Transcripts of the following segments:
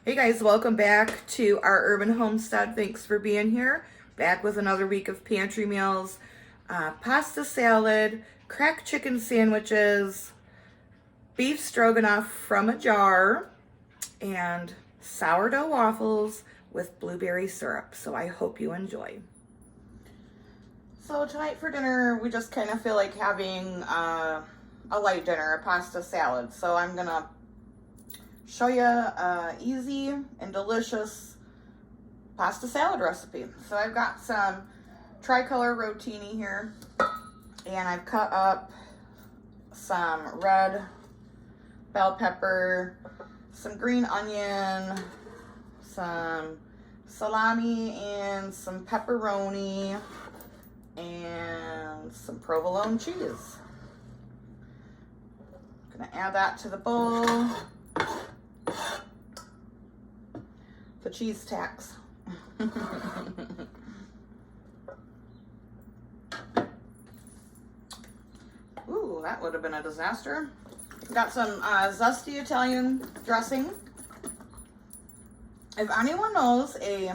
Hey guys, welcome back to our urban homestead. Thanks for being here. Back with another week of pantry meals, pasta salad, cracked chicken sandwiches, beef stroganoff from a jar, and sourdough waffles with blueberry syrup. So I hope you enjoy. So tonight for dinner, we just kind of feel like having a light dinner, a pasta salad. So I'm gonna show you a easy and delicious pasta salad recipe. So I've got some tricolor rotini here, and I've cut up some red bell pepper, some green onion, some salami, and some pepperoni, and some provolone cheese. Gonna add that to the bowl. The cheese tax. Ooh, that would have been a disaster. Got some zesty Italian dressing. If anyone knows a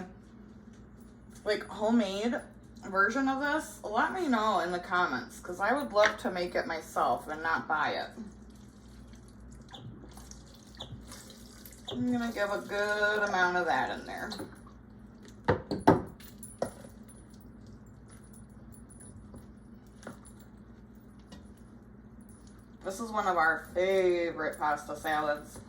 homemade version of this, let me know in the comments, because I would love to make it myself and not buy it. I'm gonna give a good amount of that in there. This is one of our favorite pasta salads.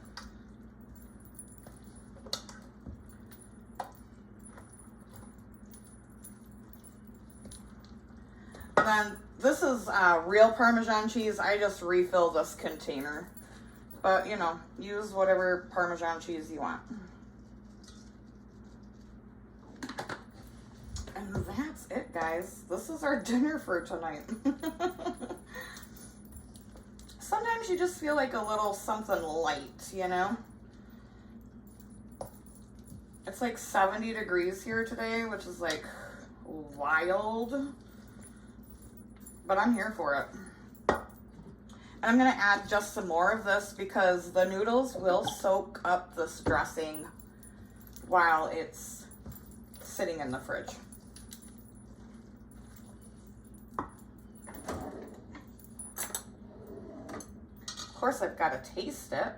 Then this is real Parmesan cheese. I just refill this container. But, you know, use whatever Parmesan cheese you want. And that's it, guys. This is our dinner for tonight. Sometimes you just feel like a little something light, you know? It's like 70 degrees here today, which is like wild. But I'm here for it. And I'm gonna add just some more of this because the noodles will soak up this dressing while it's sitting in the fridge. Of course, I've got to taste it.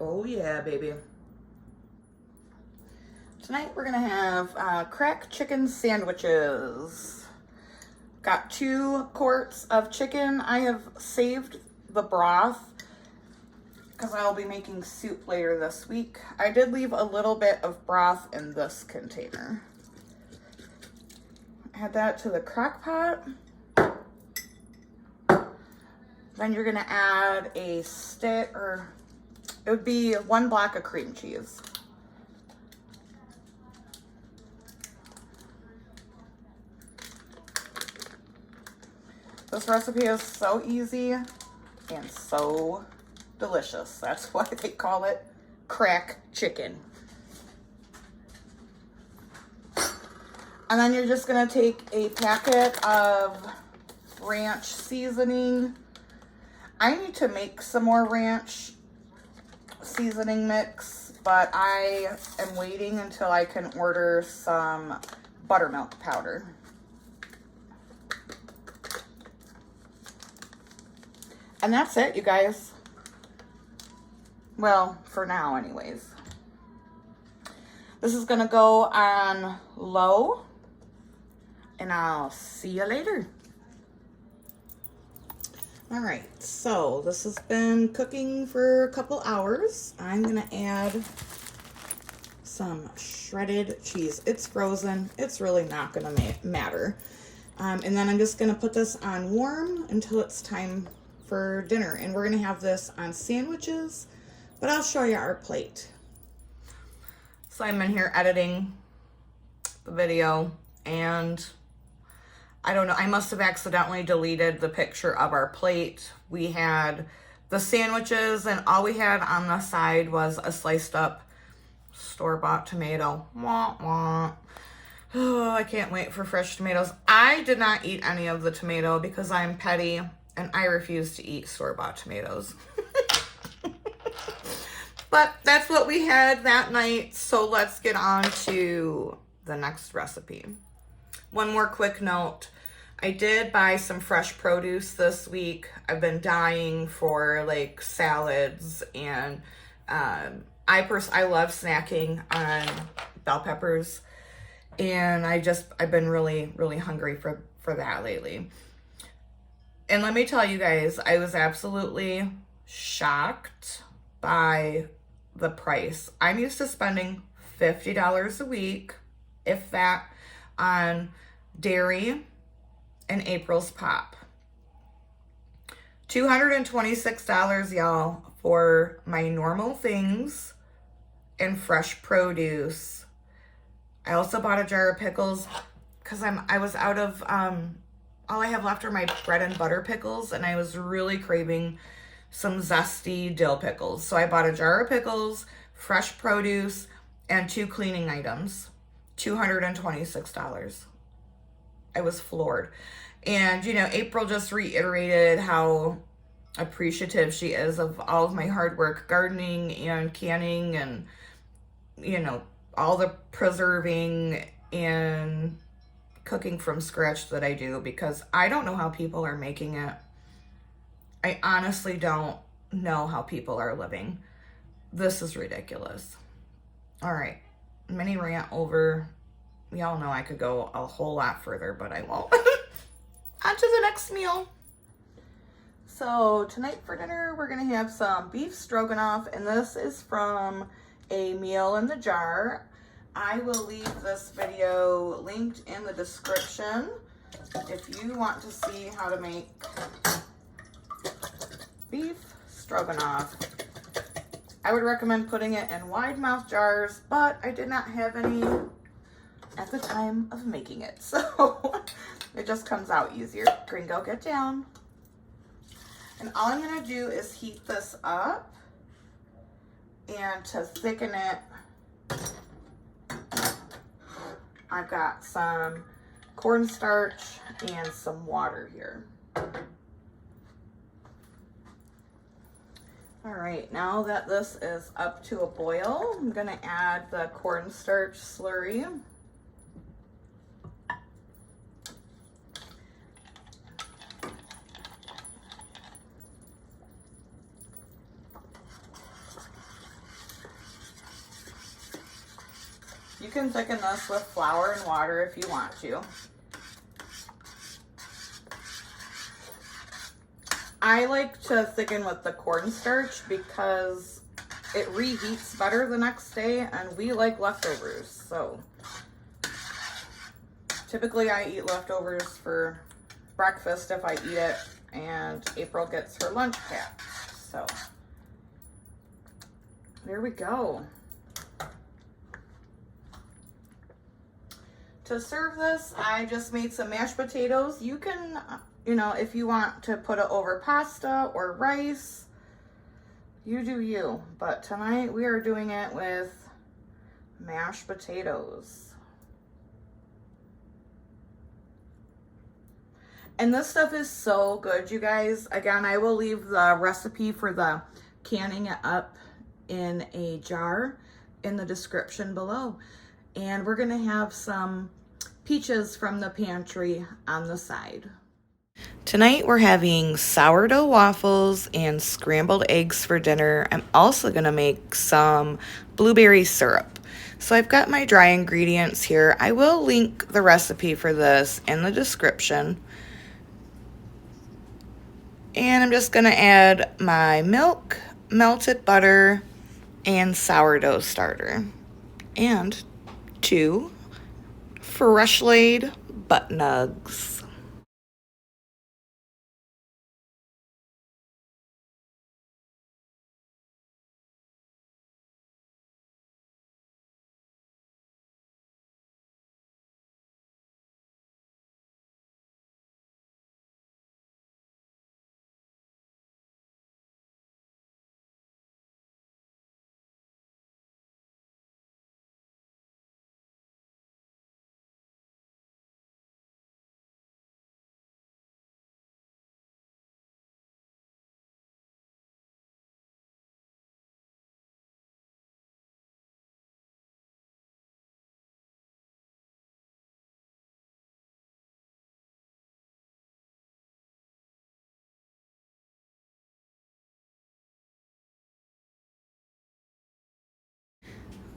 Oh yeah, baby. Tonight we're gonna have cracked chicken sandwiches. Got 2 quarts of chicken. I have saved the broth because I'll be making soup later this week. I did leave a little bit of broth in this container. Add that to the crock pot. Then you're gonna add a stick, or it would be 1 block of cream cheese. This recipe is so easy and so delicious. That's why they call it crack chicken. And then you're just gonna take a packet of ranch seasoning. I need to make some more ranch seasoning mix, but I am waiting until I can order some buttermilk powder. And that's it, you guys. Well, for now anyways. This is gonna go on low, and I'll see you later. All right, so this has been cooking for a couple hours. I'm gonna add some shredded cheese. It's frozen. It's really not gonna matter. And then I'm just gonna put this on warm until it's time for dinner. And we're gonna have this on sandwiches, but I'll show you our plate. So I'm in here editing the video, and I don't know, I must have accidentally deleted the picture of our plate. We had the sandwiches, and all we had on the side was a sliced up store-bought tomato. Wah, wah. Oh, I can't wait for fresh tomatoes. I did not eat any of the tomato because I'm petty and I refuse to eat store-bought tomatoes. But that's what we had that night, so let's get on to the next recipe. One more quick note. I did buy some fresh produce this week. I've been dying for like salads, and I love snacking on bell peppers, and I've been really hungry for that lately. And let me tell you guys, I was absolutely shocked by the price. I'm used to spending $50 a week, if that, on dairy and April's Pop. $226, y'all, for my normal things and fresh produce. I also bought a jar of pickles because I was out of all I have left are my bread and butter pickles, and I was really craving some zesty dill pickles. So I bought a jar of pickles, fresh produce, and 2 cleaning items. $226. I was floored. And, you know, April just reiterated how appreciative she is of all of my hard work gardening and canning and, you know, all the preserving and cooking from scratch that I do, because I don't know how people are making it. I honestly don't know how people are living. This is ridiculous. All right, mini rant over. Y'all know I could go a whole lot further, but I won't. On to the next meal. So tonight for dinner, we're gonna have some beef stroganoff, and this is from A Meal in the Jar. I will leave this video linked in the description if you want to see how to make beef stroganoff. I would recommend putting it in wide mouth jars, but I did not have any at the time of making it, so it just comes out easier. Gringo, get down. And all I'm gonna do is heat this up, and to thicken it, I've got some cornstarch and some water here. All right, now that this is up to a boil, I'm gonna add the cornstarch slurry. You can thicken this with flour and water if you want to. I like to thicken with the cornstarch because it reheats better the next day, and we like leftovers. So typically I eat leftovers for breakfast if I eat it, and April gets her lunch pack. So there we go. To serve this, I just made some mashed potatoes. You can, you know, if you want to put it over pasta or rice, you do you. But tonight we are doing it with mashed potatoes. And this stuff is so good, you guys. Again, I will leave the recipe for the canning it up in a jar in the description below. And we're gonna have some peaches from the pantry on the side. Tonight we're having sourdough waffles and scrambled eggs for dinner. I'm also gonna make some blueberry syrup. So I've got my dry ingredients here. I will link the recipe for this in the description. And I'm just gonna add my milk, melted butter, and sourdough starter. And 2 fresh laid butt nugs.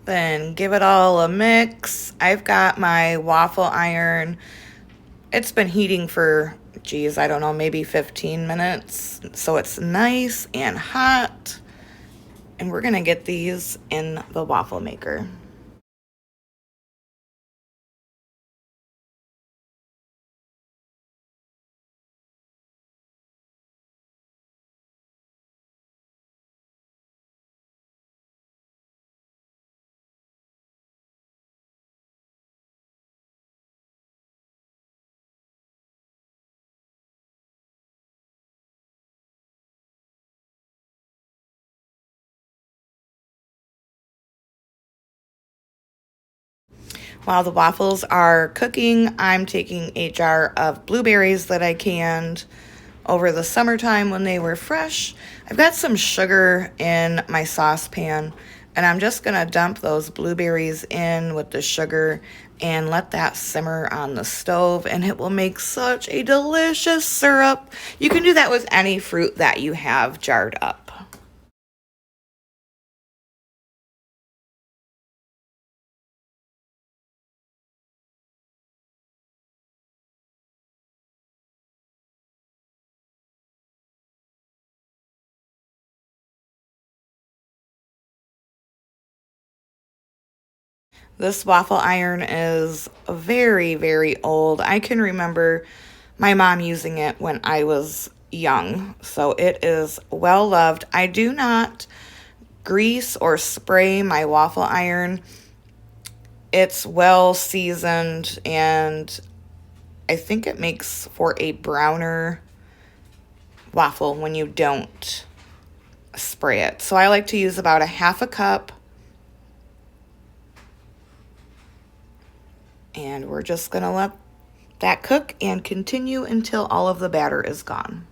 Then give it all a mix. I've got my waffle iron. It's been heating for, geez, I don't know, maybe 15 minutes. So it's nice and hot. And we're gonna get these in the waffle maker. While the waffles are cooking, I'm taking a jar of blueberries that I canned over the summertime when they were fresh. I've got some sugar in my saucepan, and I'm just gonna dump those blueberries in with the sugar and let that simmer on the stove, and it will make such a delicious syrup. You can do that with any fruit that you have jarred up. This waffle iron is very, very old. I can remember my mom using it when I was young, so it is well loved. I do not grease or spray my waffle iron. It's well seasoned, and I think it makes for a browner waffle when you don't spray it. So I like to use about a half a cup. And we're just gonna let that cook and continue until all of the batter is gone.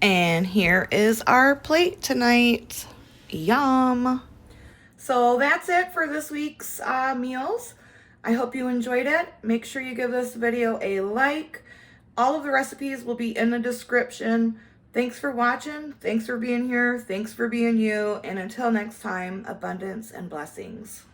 And here is our plate tonight. Yum. So that's it for this week's meals. I hope you enjoyed it. Make sure you give this video a like. All of the recipes will be in the description. Thanks for watching. Thanks for being here. Thanks for being you. And until next time, abundance and blessings.